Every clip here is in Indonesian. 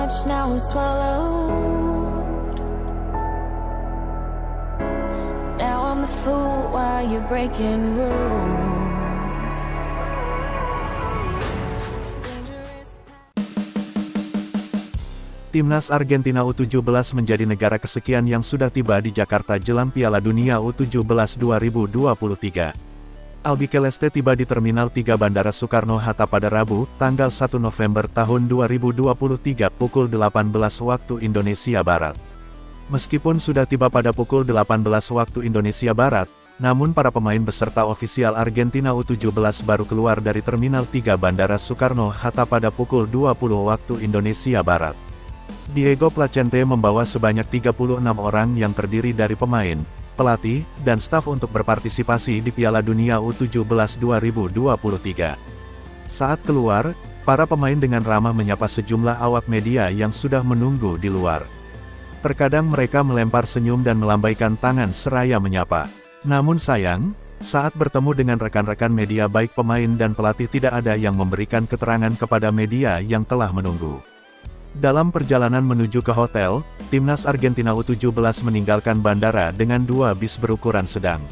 much, now I'm swallowed. Now I'm the fool while you're breaking rules. Dangerous. Timnas Argentina U17 menjadi negara kesekian yang sudah tiba di Jakarta jelang Piala Dunia U17 2023. Albi Celeste tiba di Terminal 3 Bandara Soekarno-Hatta pada Rabu, tanggal 1 November tahun 2023 pukul 18 waktu Indonesia Barat. Meskipun sudah tiba pada pukul 18 waktu Indonesia Barat, namun para pemain beserta ofisial Argentina U17 baru keluar dari Terminal 3 Bandara Soekarno-Hatta pada pukul 20 waktu Indonesia Barat. Diego Placente membawa sebanyak 36 orang yang terdiri dari pemain, pelatih, dan staf untuk berpartisipasi di Piala Dunia U17 2023. Saat keluar, para pemain dengan ramah menyapa sejumlah awak media yang sudah menunggu di luar. Terkadang mereka melempar senyum dan melambaikan tangan seraya menyapa. Namun sayang, saat bertemu dengan rekan-rekan media baik pemain dan pelatih tidak ada yang memberikan keterangan kepada media yang telah menunggu. Dalam perjalanan menuju ke hotel, Timnas Argentina U17 meninggalkan bandara dengan 2 bis berukuran sedang.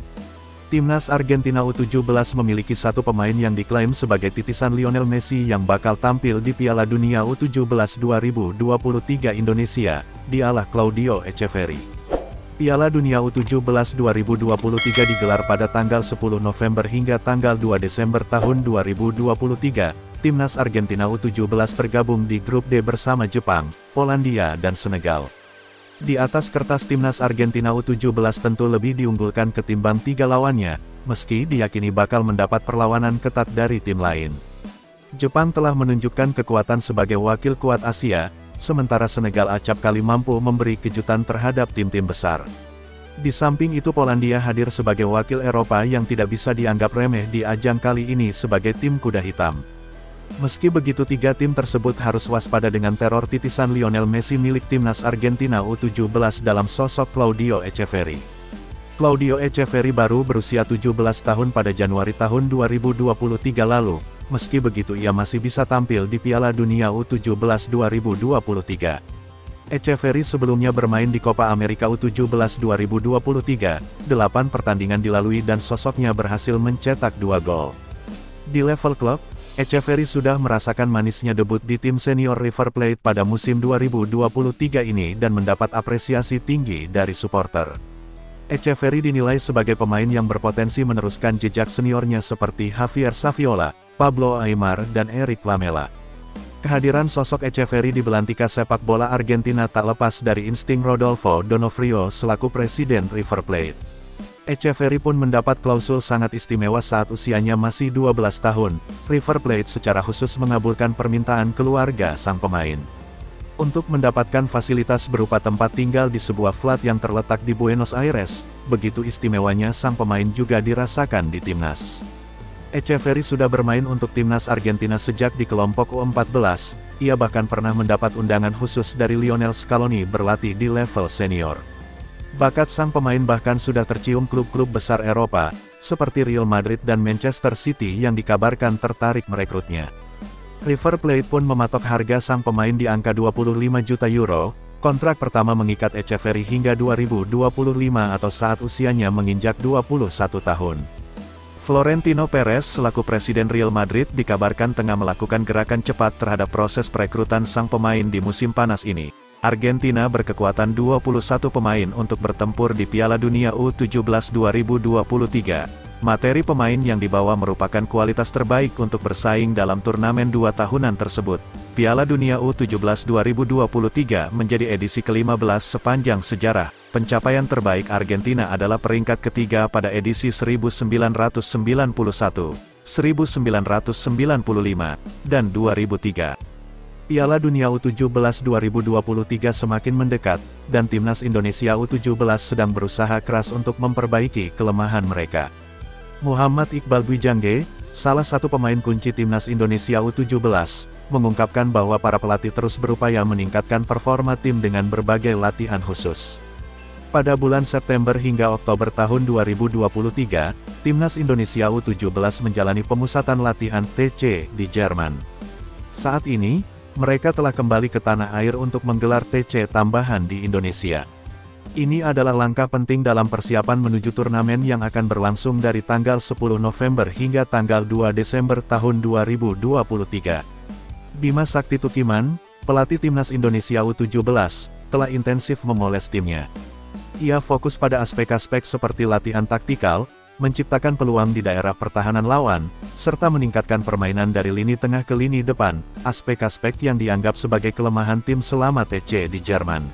Timnas Argentina U17 memiliki satu pemain yang diklaim sebagai titisan Lionel Messi yang bakal tampil di Piala Dunia U17 2023 Indonesia, dialah Claudio Echeverri. Piala Dunia U17 2023 digelar pada tanggal 10 November hingga tanggal 2 Desember tahun 2023. Timnas Argentina U17 tergabung di grup D bersama Jepang, Polandia dan Senegal. Di atas kertas Timnas Argentina U17 tentu lebih diunggulkan ketimbang 3 lawannya, meski diyakini bakal mendapat perlawanan ketat dari tim lain. Jepang telah menunjukkan kekuatan sebagai wakil kuat Asia, sementara Senegal acap kali mampu memberi kejutan terhadap tim-tim besar. Di samping itu Polandia hadir sebagai wakil Eropa yang tidak bisa dianggap remeh di ajang kali ini sebagai tim kuda hitam. Meski begitu 3 tim tersebut harus waspada dengan teror titisan Lionel Messi milik Timnas Argentina U17 dalam sosok Claudio Echeverri. Claudio Echeverri baru berusia 17 tahun pada Januari tahun 2023 lalu, meski begitu ia masih bisa tampil di Piala Dunia U17 2023. Echeverri sebelumnya bermain di Copa America U17 2023, 8 pertandingan dilalui dan sosoknya berhasil mencetak 2 gol. Di level klub, Echeverri sudah merasakan manisnya debut di tim senior River Plate pada musim 2023 ini dan mendapat apresiasi tinggi dari supporter. Echeverri dinilai sebagai pemain yang berpotensi meneruskan jejak seniornya seperti Javier Saviola, Pablo Aimar dan Eric Lamela. Kehadiran sosok Echeverri di belantika sepak bola Argentina tak lepas dari insting Rodolfo Donofrio selaku presiden River Plate. Echeverri pun mendapat klausul sangat istimewa saat usianya masih 12 tahun. River Plate secara khusus mengabulkan permintaan keluarga sang pemain untuk mendapatkan fasilitas berupa tempat tinggal di sebuah flat yang terletak di Buenos Aires. Begitu istimewanya sang pemain juga dirasakan di timnas. Echeverri sudah bermain untuk timnas Argentina sejak di kelompok U14. Ia bahkan pernah mendapat undangan khusus dari Lionel Scaloni berlatih di level senior. Bakat sang pemain bahkan sudah tercium klub-klub besar Eropa, seperti Real Madrid dan Manchester City yang dikabarkan tertarik merekrutnya. River Plate pun mematok harga sang pemain di angka 25 juta euro, kontrak pertama mengikat Echeverri hingga 2025 atau saat usianya menginjak 21 tahun. Florentino Perez selaku presiden Real Madrid dikabarkan tengah melakukan gerakan cepat terhadap proses perekrutan sang pemain di musim panas ini. Argentina berkekuatan 21 pemain untuk bertempur di Piala Dunia U17 2023. Materi pemain yang dibawa merupakan kualitas terbaik untuk bersaing dalam turnamen 2 tahunan tersebut. Piala Dunia U17 2023 menjadi edisi ke-15 sepanjang sejarah. Pencapaian terbaik Argentina adalah peringkat ketiga pada edisi 1991, 1995, dan 2003. Piala Dunia U17 2023 semakin mendekat, dan Timnas Indonesia U17 sedang berusaha keras untuk memperbaiki kelemahan mereka. Muhammad Iqbal Gwijangge, salah satu pemain kunci Timnas Indonesia U17, mengungkapkan bahwa para pelatih terus berupaya meningkatkan performa tim dengan berbagai latihan khusus. Pada bulan September hingga Oktober tahun 2023, Timnas Indonesia U17 menjalani pemusatan latihan TC di Jerman. Saat ini, Mereka telah kembali ke tanah air untuk menggelar TC tambahan di Indonesia. Ini adalah langkah penting dalam persiapan menuju turnamen yang akan berlangsung dari tanggal 10 November hingga tanggal 2 Desember tahun 2023. Bima Sakti Tukiman, pelatih timnas Indonesia U17, telah intensif memoles timnya. Ia fokus pada aspek-aspek seperti latihan taktikal, menciptakan peluang di daerah pertahanan lawan, serta meningkatkan permainan dari lini tengah ke lini depan, aspek-aspek yang dianggap sebagai kelemahan tim selama TC di Jerman.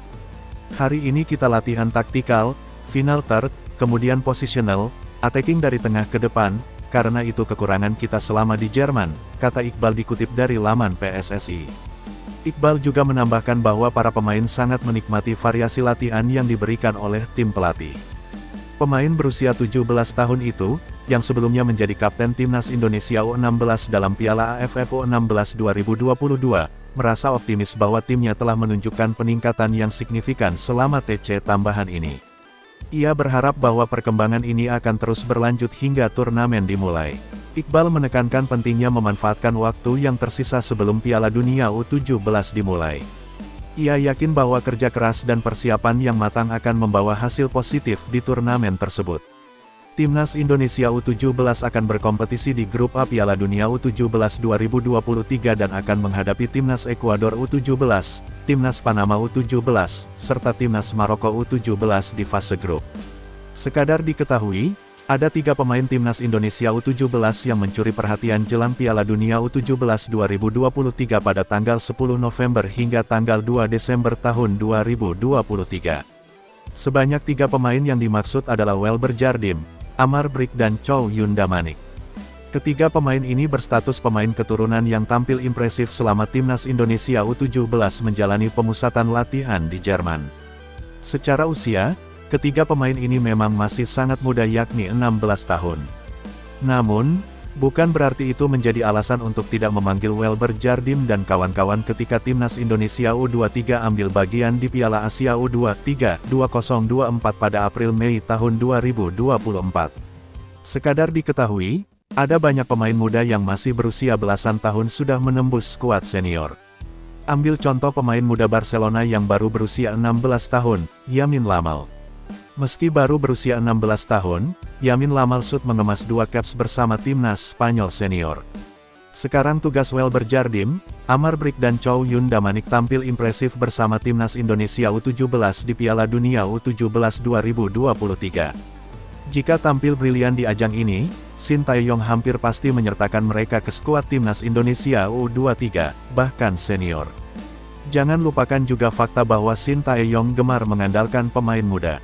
Hari ini kita latihan taktikal, final third, kemudian positional, attacking dari tengah ke depan, karena itu kekurangan kita selama di Jerman, kata Iqbal dikutip dari laman PSSI. Iqbal juga menambahkan bahwa para pemain sangat menikmati variasi latihan yang diberikan oleh tim pelatih. Pemain berusia 17 tahun itu, yang sebelumnya menjadi kapten timnas Indonesia U16 dalam Piala AFF U16 2022, merasa optimis bahwa timnya telah menunjukkan peningkatan yang signifikan selama TC tambahan ini. Ia berharap bahwa perkembangan ini akan terus berlanjut hingga turnamen dimulai. Iqbal menekankan pentingnya memanfaatkan waktu yang tersisa sebelum Piala Dunia U17 dimulai. Ia yakin bahwa kerja keras dan persiapan yang matang akan membawa hasil positif di turnamen tersebut. Timnas Indonesia U17 akan berkompetisi di grup A Piala Dunia U17 2023 dan akan menghadapi Timnas Ekuador U17, Timnas Panama U17, serta Timnas Maroko U17 di fase grup. Sekadar diketahui, ada 3 pemain Timnas Indonesia U17 yang mencuri perhatian jelang Piala Dunia U17 2023 pada tanggal 10 November hingga tanggal 2 Desember tahun 2023. Sebanyak 3 pemain yang dimaksud adalah Welber Jardim, Amar Brik dan Chow Yun Damanik. Ketiga pemain ini berstatus pemain keturunan yang tampil impresif selama Timnas Indonesia U17 menjalani pemusatan latihan di Jerman. Secara usia, ketiga pemain ini memang masih sangat muda yakni 16 tahun. Namun, bukan berarti itu menjadi alasan untuk tidak memanggil Welber Jardim dan kawan-kawan ketika Timnas Indonesia U23 ambil bagian di Piala Asia U23 2024 pada April-Mei tahun 2024. Sekadar diketahui, ada banyak pemain muda yang masih berusia belasan tahun sudah menembus skuad senior. Ambil contoh pemain muda Barcelona yang baru berusia 16 tahun, Yamin Lamal. Meski baru berusia 16 tahun, Yamin Lamal sud mengemas 2 caps bersama timnas Spanyol senior. Sekarang tugas Welber Jardim, Amar Brik dan Chow Yun Damanik tampil impresif bersama timnas Indonesia U17 di Piala Dunia U17 2023. Jika tampil brilian di ajang ini, Shin Tae-yong hampir pasti menyertakan mereka ke skuad timnas Indonesia U23, bahkan senior. Jangan lupakan juga fakta bahwa Shin Tae-yong gemar mengandalkan pemain muda.